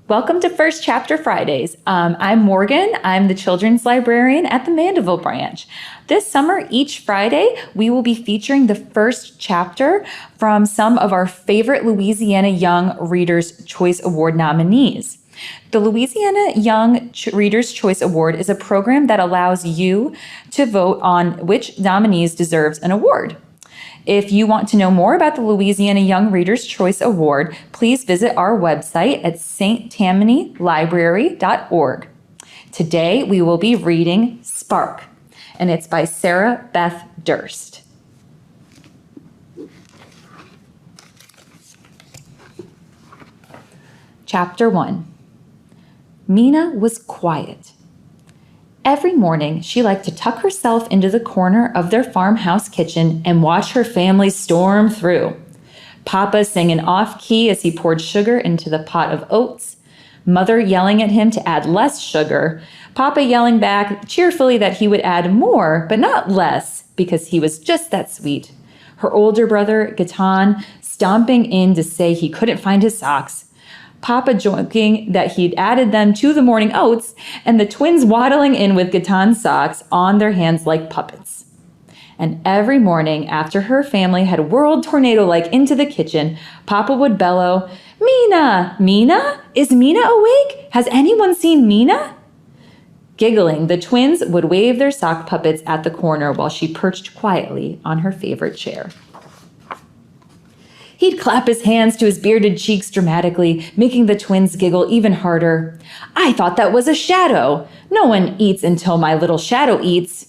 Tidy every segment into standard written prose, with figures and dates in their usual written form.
Welcome to First Chapter Fridays. I'm Morgan. I'm the children's librarian at the Mandeville branch. This summer, each Friday, we will be featuring the first chapter from some of our favorite Louisiana Young Readers' Choice Award nominees. The Louisiana Young Readers' Choice Award is a program that allows you to vote on which nominees deserves an award. If you want to know more about the Louisiana Young Readers' Choice Award, please visit our website at sttamanylibrary.org. Today, we will be reading Spark, and it's by Sarah Beth Durst. Chapter 1. Mina was quiet. Every morning, she liked to tuck herself into the corner of their farmhouse kitchen and watch her family storm through. Papa singing off-key as he poured sugar into the pot of oats, Mother yelling at him to add less sugar, Papa yelling back cheerfully that he would add more, but not less, because he was just that sweet. Her older brother, Gatan, stomping in to say he couldn't find his socks, Papa joking that he'd added them to the morning oats, and the twins waddling in with Gatan's socks on their hands like puppets. And every morning after her family had whirled tornado-like into the kitchen, Papa would bellow, "Mina! Mina? Is Mina awake? Has anyone seen Mina?" Giggling, the twins would wave their sock puppets at the corner while she perched quietly on her favorite chair. He'd clap his hands to his bearded cheeks dramatically, making the twins giggle even harder. "I thought that was a shadow. No one eats until my little shadow eats."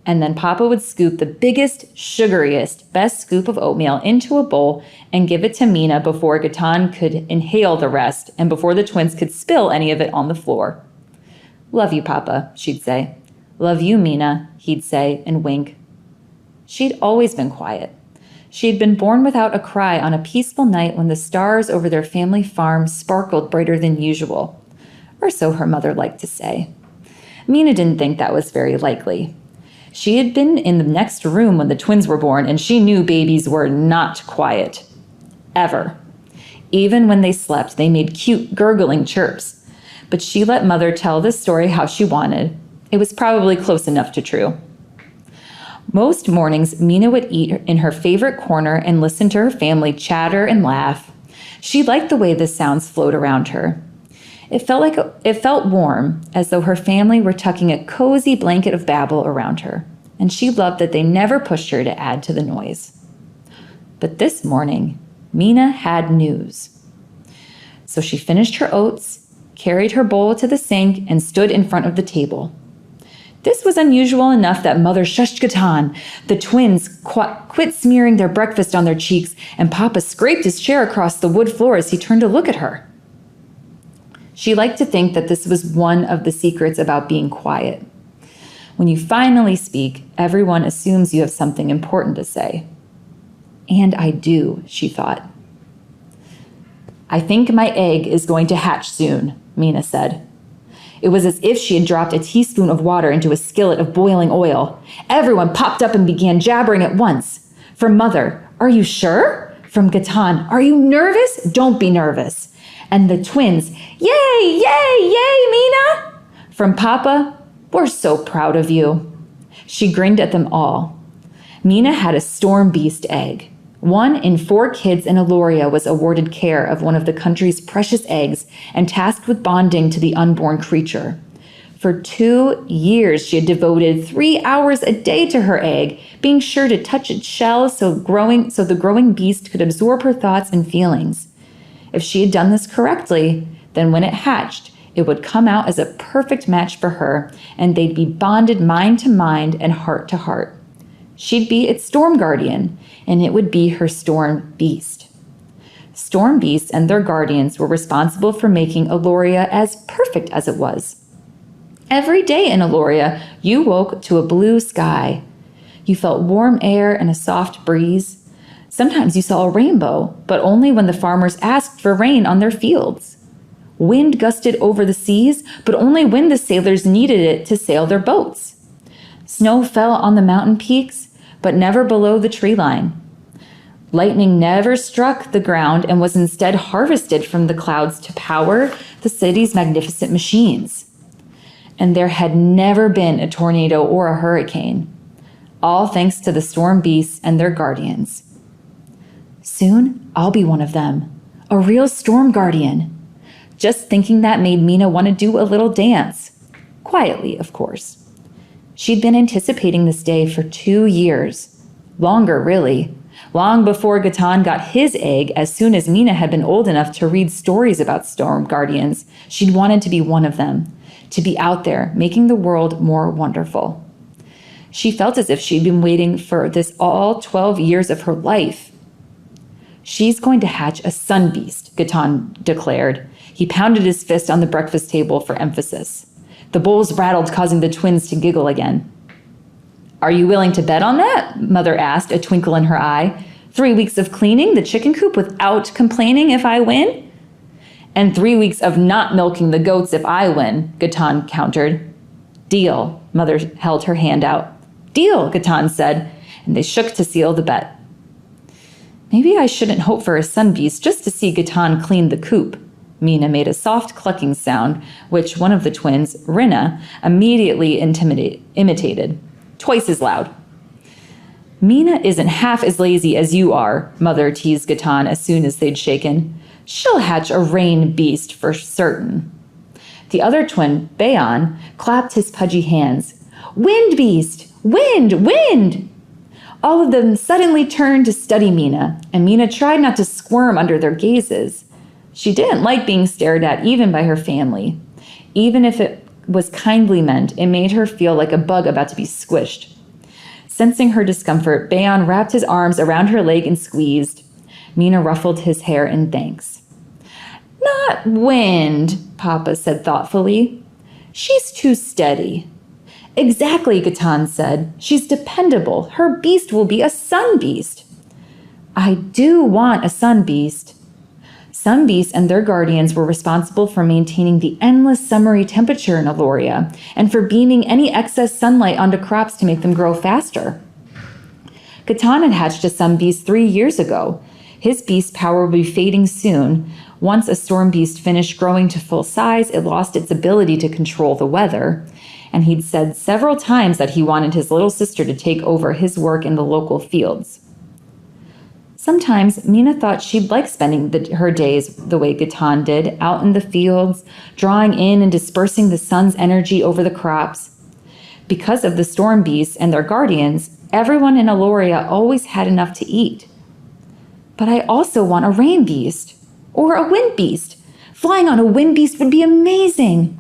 And then Papa would scoop the biggest, sugariest, best scoop of oatmeal into a bowl and give it to Mina before Gatan could inhale the rest and before the twins could spill any of it on the floor. "Love you, Papa," she'd say. "Love you, Mina," he'd say and wink. She'd always been quiet. She had been born without a cry on a peaceful night when the stars over their family farm sparkled brighter than usual. Or so her mother liked to say. Mina didn't think that was very likely. She had been in the next room when the twins were born, and she knew babies were not quiet. Ever. Even when they slept, they made cute, gurgling chirps. But she let Mother tell this story how she wanted. It was probably close enough to true. Most mornings, Mina would eat in her favorite corner and listen to her family chatter and laugh. She liked the way the sounds flowed around her. It felt warm, as though her family were tucking a cozy blanket of babble around her, and she loved that they never pushed her to add to the noise. But this morning, Mina had news. So she finished her oats, carried her bowl to the sink, and stood in front of the table. This was unusual enough that Mother shushed Gatan. The twins quit smearing their breakfast on their cheeks, and Papa scraped his chair across the wood floor as he turned to look at her. She liked to think that this was one of the secrets about being quiet. When you finally speak, everyone assumes you have something important to say. And I do, she thought. "I think my egg is going to hatch soon," Mina said. It was as if she had dropped a teaspoon of water into a skillet of boiling oil. Everyone popped up and began jabbering at once. From Mother, "Are you sure?" From Gatan, "Are you nervous? Don't be nervous." And the twins, "Yay, yay, yay, Mina!" From Papa, "We're so proud of you." She grinned at them all. Mina had a storm beast egg. 1 in 4 kids in Aloria was awarded care of one of the country's precious eggs and tasked with bonding to the unborn creature. For 2 years, she had devoted 3 hours a day to her egg, being sure to touch its shell so the growing beast could absorb her thoughts and feelings. If she had done this correctly, then when it hatched, it would come out as a perfect match for her, and they'd be bonded mind to mind and heart to heart. She'd be its storm guardian, and it would be her storm beast. Storm beasts and their guardians were responsible for making Aloria as perfect as it was. Every day in Aloria, you woke to a blue sky. You felt warm air and a soft breeze. Sometimes you saw a rainbow, but only when the farmers asked for rain on their fields. Wind gusted over the seas, but only when the sailors needed it to sail their boats. Snow fell on the mountain peaks, but never below the tree line. Lightning never struck the ground and was instead harvested from the clouds to power the city's magnificent machines. And there had never been a tornado or a hurricane, all thanks to the storm beasts and their guardians. Soon, I'll be one of them, a real storm guardian. Just thinking that made Mina want to do a little dance. Quietly, of course. She'd been anticipating this day for 2 years. Longer, really. Long before Gatan got his egg, as soon as Mina had been old enough to read stories about storm guardians, she'd wanted to be one of them, to be out there, making the world more wonderful. She felt as if she'd been waiting for this all 12 years of her life. She's going to hatch a sun beast, Gatan declared. He pounded his fist on the breakfast table for emphasis. The bowls rattled, causing the twins to giggle again. Are you willing to bet on that? Mother asked, a twinkle in her eye. 3 weeks of cleaning the chicken coop without complaining if I win? And 3 weeks of not milking the goats if I win, Gatan countered. Deal, Mother held her hand out. Deal, Gatan said, and they shook to seal the bet. Maybe I shouldn't hope for a sun beast just to see Gatan clean the coop. Mina made a soft clucking sound, which one of the twins, Rinna, immediately imitated. Twice as loud. Mina isn't half as lazy as you are, Mother teased Gatan as soon as they'd shaken. She'll hatch a rain beast for certain. The other twin, Bayan, clapped his pudgy hands. Wind beast! Wind! Wind! All of them suddenly turned to study Mina, and Mina tried not to squirm under their gazes. She didn't like being stared at even by her family. Even if it was kindly meant, it made her feel like a bug about to be squished. Sensing her discomfort, Bayan wrapped his arms around her leg and squeezed. Mina ruffled his hair in thanks. Not wind, Papa said thoughtfully. She's too steady. Exactly, Gatan said. She's dependable. Her beast will be a sun beast. I do want a sun beast. Sun beasts and their guardians were responsible for maintaining the endless summery temperature in Aloria and for beaming any excess sunlight onto crops to make them grow faster. Gatan had hatched a sun beast 3 years ago. His beast power would be fading soon. Once a storm beast finished growing to full size, it lost its ability to control the weather. And he'd said several times that he wanted his little sister to take over his work in the local fields. Sometimes Mina thought she'd like spending her days the way Gatan did, out in the fields, drawing in and dispersing the sun's energy over the crops. Because of the storm beasts and their guardians, everyone in Aloria always had enough to eat. But I also want a rain beast, or a wind beast. Flying on a wind beast would be amazing.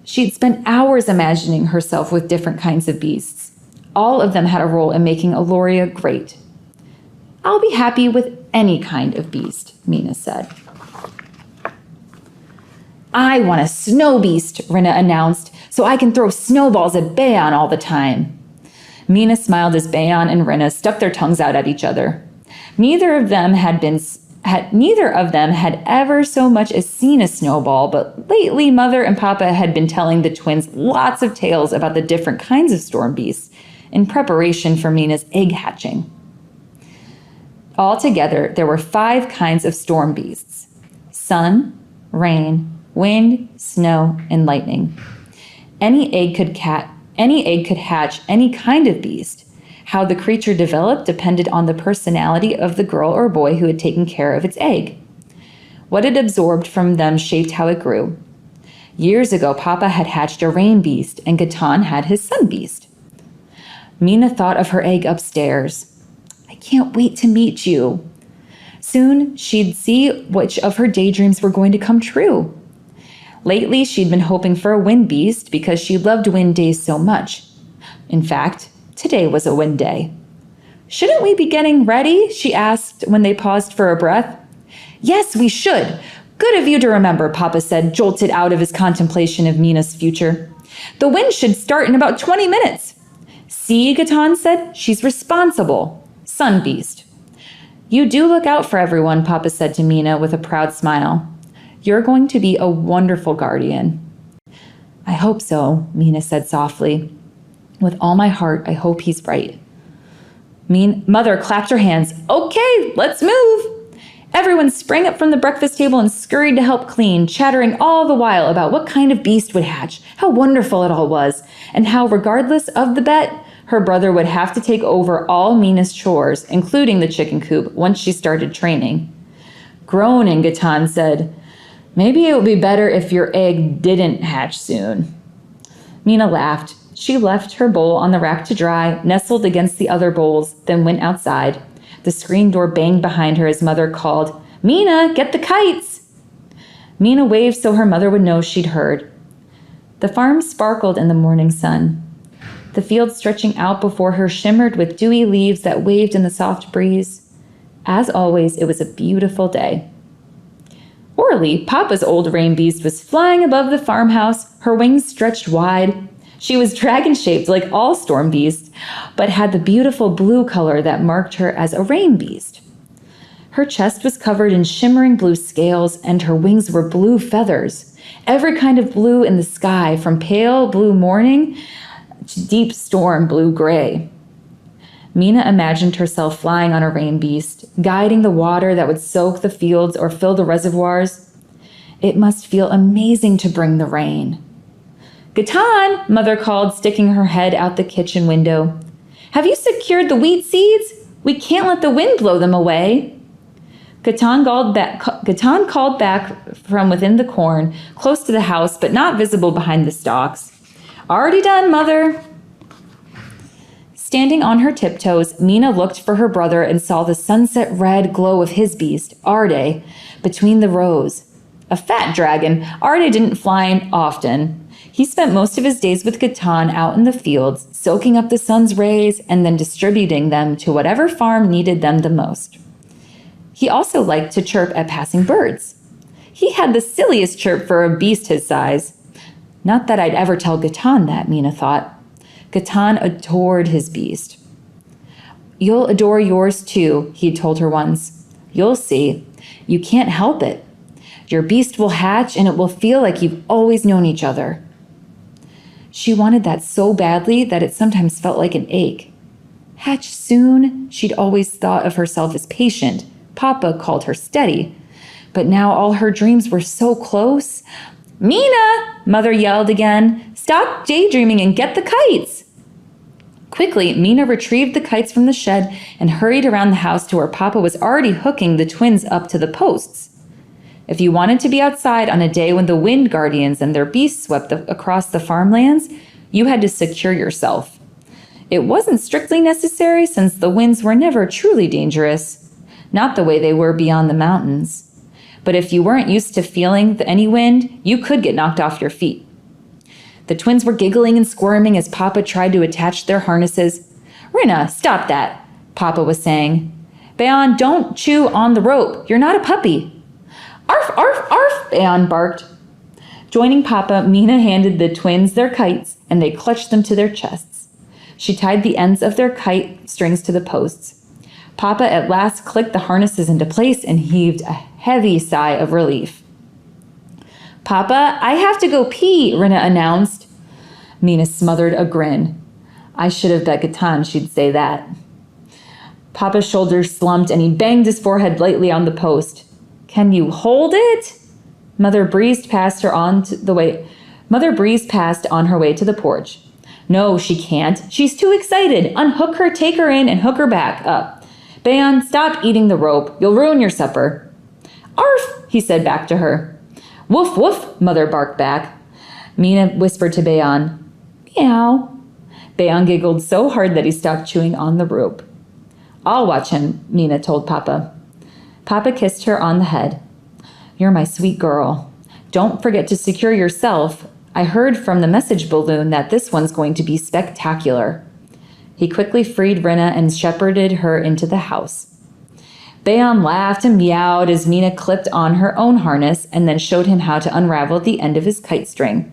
She'd spent hours imagining herself with different kinds of beasts. All of them had a role in making Aloria great. I'll be happy with any kind of beast, Mina said. I want a snow beast, Rinna announced, so I can throw snowballs at Bayan all the time. Mina smiled as Bayan and Rinna stuck their tongues out at each other. Neither of them had ever so much as seen a snowball, but lately Mother and Papa had been telling the twins lots of tales about the different kinds of storm beasts in preparation for Mina's egg hatching. Altogether, there were 5 kinds of storm beasts: sun, rain, wind, snow, and lightning. Any egg could hatch any kind of beast. How the creature developed depended on the personality of the girl or boy who had taken care of its egg. What it absorbed from them shaped how it grew. Years ago, Papa had hatched a rain beast, and Gatan had his sun beast. Mina thought of her egg upstairs. I can't wait to meet you. Soon, she'd see which of her daydreams were going to come true. Lately, she'd been hoping for a wind beast because she loved wind days so much. In fact, today was a wind day. Shouldn't we be getting ready? She asked when they paused for a breath. Yes, we should. Good of you to remember, Papa said, jolted out of his contemplation of Mina's future. The wind should start in about 20 minutes. See, Gatan said, she's responsible. Sun beast. You do look out for everyone, Papa said to Mina with a proud smile. You're going to be a wonderful guardian. I hope so, Mina said softly. With all my heart, I hope he's right. Mother clapped her hands. Okay, let's move. Everyone sprang up from the breakfast table and scurried to help clean, chattering all the while about what kind of beast would hatch, how wonderful it all was, and how, regardless of the bet, her brother would have to take over all Mina's chores, including the chicken coop, once she started training. Groaning, Gatan said, "Maybe it would be better if your egg didn't hatch soon." Mina laughed. She left her bowl on the rack to dry, nestled against the other bowls, then went outside. The screen door banged behind her as Mother called, "Mina, get the kites!" Mina waved so her mother would know she'd heard. The farm sparkled in the morning sun. The field stretching out before her shimmered with dewy leaves that waved in the soft breeze. As always, it was a beautiful day. Orly, Papa's old rain beast, was flying above the farmhouse, her wings stretched wide. She was dragon-shaped like all storm beasts, but had the beautiful blue color that marked her as a rain beast. Her chest was covered in shimmering blue scales, and her wings were blue feathers, every kind of blue in the sky, from pale blue morning to deep storm blue-gray. Mina imagined herself flying on a rain beast, guiding the water that would soak the fields or fill the reservoirs. It must feel amazing to bring the rain. "Gatan," Mother called, sticking her head out the kitchen window. "Have you secured the wheat seeds? We can't let the wind blow them away." Gatan called back from within the corn, close to the house, but not visible behind the stalks. "Already done, Mother." Standing on her tiptoes, Mina looked for her brother and saw the sunset red glow of his beast, Arde, between the rows. A fat dragon, Arde didn't fly often. He spent most of his days with Gatan out in the fields, soaking up the sun's rays and then distributing them to whatever farm needed them the most. He also liked to chirp at passing birds. He had the silliest chirp for a beast his size. Not that I'd ever tell Gatan that, Mina thought. Gatan adored his beast. "You'll adore yours too," he'd told her once. "You'll see. You can't help it. Your beast will hatch and it will feel like you've always known each other." She wanted that so badly that it sometimes felt like an ache. Hatch soon? She'd always thought of herself as patient. Papa called her steady. But now all her dreams were so close. "Mina!" Mother yelled again. "Stop daydreaming and get the kites!" Quickly, Mina retrieved the kites from the shed and hurried around the house to where Papa was already hooking the twins up to the posts. If you wanted to be outside on a day when the wind guardians and their beasts swept across the farmlands, you had to secure yourself. It wasn't strictly necessary since the winds were never truly dangerous, not the way they were beyond the mountains. But if you weren't used to feeling any wind, you could get knocked off your feet. The twins were giggling and squirming as Papa tried to attach their harnesses. "Rinna, stop that," Papa was saying. "Bayan, don't chew on the rope. You're not a puppy." "Arf, arf, arf," Bayan barked. Joining Papa, Mina handed the twins their kites, and they clutched them to their chests. She tied the ends of their kite strings to the posts. Papa at last clicked the harnesses into place and heaved a heavy sigh of relief. "Papa, I have to go pee," Rinna announced. Mina smothered a grin. I should have bet Gatan she'd say that. Papa's shoulders slumped and he banged his forehead lightly on the post. "Can you hold it?" Mother breezed past on her way to the porch. "No, she can't. She's too excited. Unhook her, take her in, and hook her back up. Bayan, stop eating the rope. You'll ruin your supper." "Arf," he said back to her. "Woof, woof," Mother barked back. Mina whispered to Bayan, "Meow." Bayan giggled so hard that he stopped chewing on the rope. "I'll watch him," Mina told Papa. Papa kissed her on the head. "You're my sweet girl. Don't forget to secure yourself. I heard from the message balloon that this one's going to be spectacular." He quickly freed Rinna and shepherded her into the house. Bayan laughed and meowed as Mina clipped on her own harness and then showed him how to unravel the end of his kite string.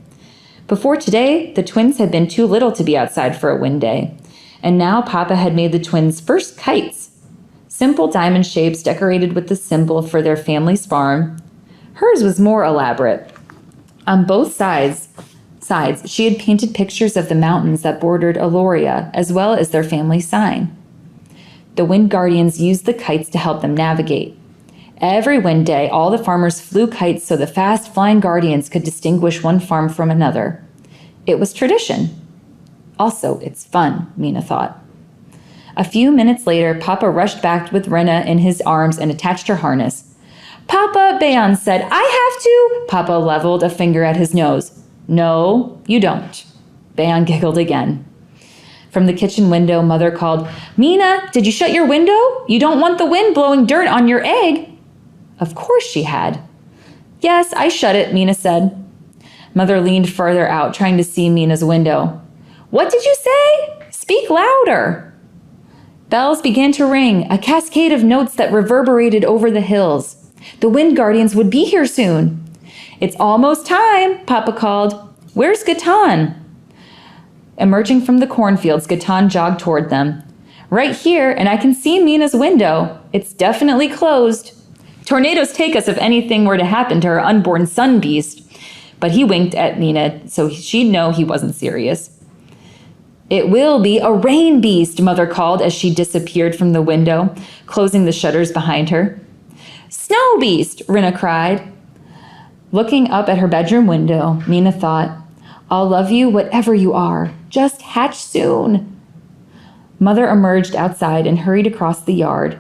Before today, the twins had been too little to be outside for a wind day, and now Papa had made the twins' first kites. Simple diamond shapes decorated with the symbol for their family's farm. Hers was more elaborate. On both sides, she had painted pictures of the mountains that bordered Aloria, as well as their family sign. The wind guardians used the kites to help them navigate. Every wind day, all the farmers flew kites so the fast-flying guardians could distinguish one farm from another. It was tradition. Also, it's fun, Mina thought. A few minutes later, Papa rushed back with Rena in his arms and attached her harness. Papa, Bayan said, I have to. Papa leveled a finger at his nose. No, you don't. Bayan giggled again. From the kitchen window, Mother called, Mina, did you shut your window? You don't want the wind blowing dirt on your egg. Of course she had. Yes, I shut it, Mina said. Mother leaned further out, trying to see Mina's window. What did you say? Speak louder. Bells began to ring, a cascade of notes that reverberated over the hills. The wind guardians would be here soon. It's almost time, Papa called. Where's Gatan? Emerging from the cornfields, Gatan jogged toward them. Right here, and I can see Mina's window. It's definitely closed. Tornadoes take us if anything were to happen to her unborn sun beast. But he winked at Mina so she'd know he wasn't serious. It will be a rain beast, Mother called as she disappeared from the window, closing the shutters behind her. Snow beast, Rena cried. Looking up at her bedroom window, Mina thought, I'll love you whatever you are. Just hatch soon. Mother emerged outside and hurried across the yard.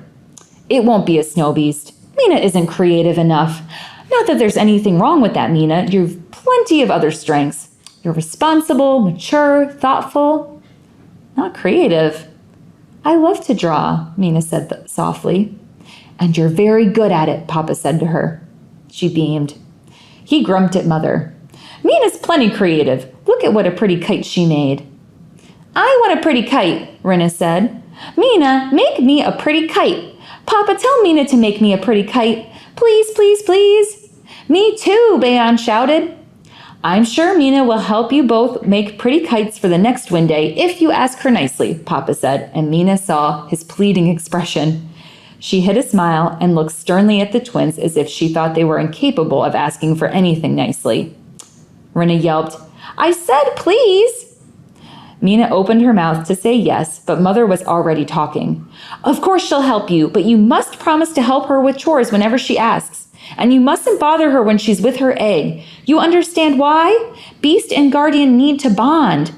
It won't be a snow beast. Mina isn't creative enough. Not that there's anything wrong with that, Mina. You've plenty of other strengths. You're responsible, mature, thoughtful. Not creative. I love to draw, Mina said softly. And you're very good at it, Papa said to her. She beamed. He grumped at Mother. Mina's plenty creative. Look at what a pretty kite she made. I want a pretty kite, Rena said. Mina, make me a pretty kite. Papa, tell Mina to make me a pretty kite. Please, please, please. Me too, Bayan shouted. I'm sure Mina will help you both make pretty kites for the next wind day if you ask her nicely, Papa said, and Mina saw his pleading expression. She hid a smile and looked sternly at the twins as if she thought they were incapable of asking for anything nicely. Rena yelped, I said please. Mina opened her mouth to say yes, but Mother was already talking. Of course she'll help you, but you must promise to help her with chores whenever she asks. And you mustn't bother her when she's with her egg. You understand why? Beast and guardian need to bond.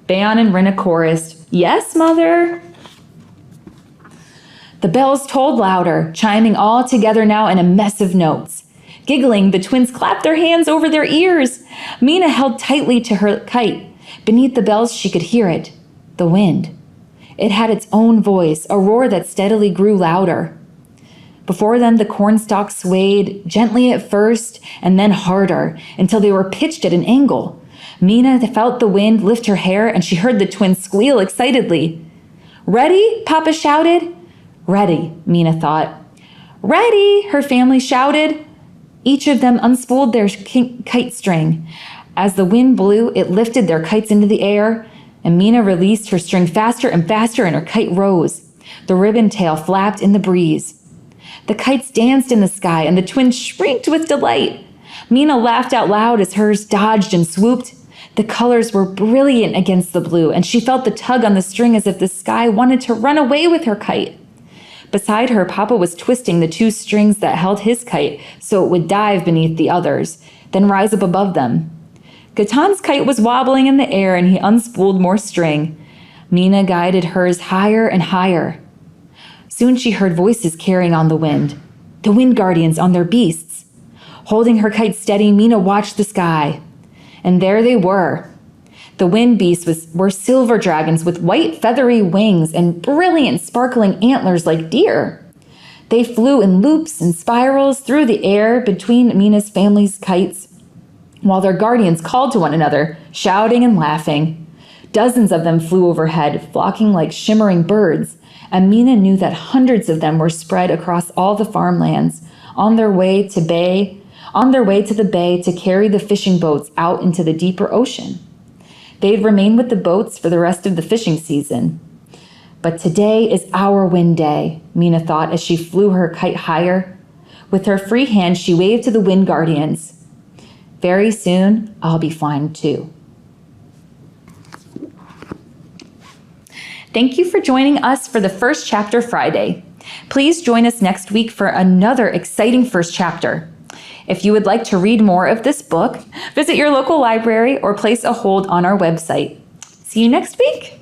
Bayan and Rena chorused, Yes, Mother. The bells tolled louder, chiming all together now in a mess of notes. Giggling, the twins clapped their hands over their ears. Mina held tightly to her kite. Beneath the bells, she could hear it, the wind. It had its own voice, a roar that steadily grew louder. Before them, the cornstalks swayed, gently at first, and then harder, until they were pitched at an angle. Mina felt the wind lift her hair, and she heard the twins squeal excitedly. Ready? Papa shouted. Ready, Mina thought. Ready, her family shouted. Each of them unspooled their kite string. As the wind blew, it lifted their kites into the air, and Mina released her string faster and faster, and her kite rose. The ribbon tail flapped in the breeze. The kites danced in the sky, and the twins shrieked with delight. Mina laughed out loud as hers dodged and swooped. The colors were brilliant against the blue, and she felt the tug on the string as if the sky wanted to run away with her kite. Beside her, Papa was twisting the two strings that held his kite so it would dive beneath the others, then rise up above them. Gatan's kite was wobbling in the air, and he unspooled more string. Mina guided hers higher and higher. Soon she heard voices carrying on the wind guardians on their beasts. Holding her kite steady, Mina watched the sky. And there they were. The wind beasts were silver dragons with white feathery wings and brilliant sparkling antlers like deer. They flew in loops and spirals through the air between Mina's family's kites, while their guardians called to one another, shouting and laughing. Dozens of them flew overhead, flocking like shimmering birds, and Mina knew that hundreds of them were spread across all the farmlands, on their way to the bay to carry the fishing boats out into the deeper ocean. They'd remain with the boats for the rest of the fishing season. But today is our wind day, Mina thought as she flew her kite higher. With her free hand, she waved to the wind guardians. Very soon, I'll be flying too. Thank you for joining us for the First Chapter Friday. Please join us next week for another exciting first chapter. If you would like to read more of this book, visit your local library or place a hold on our website. See you next week.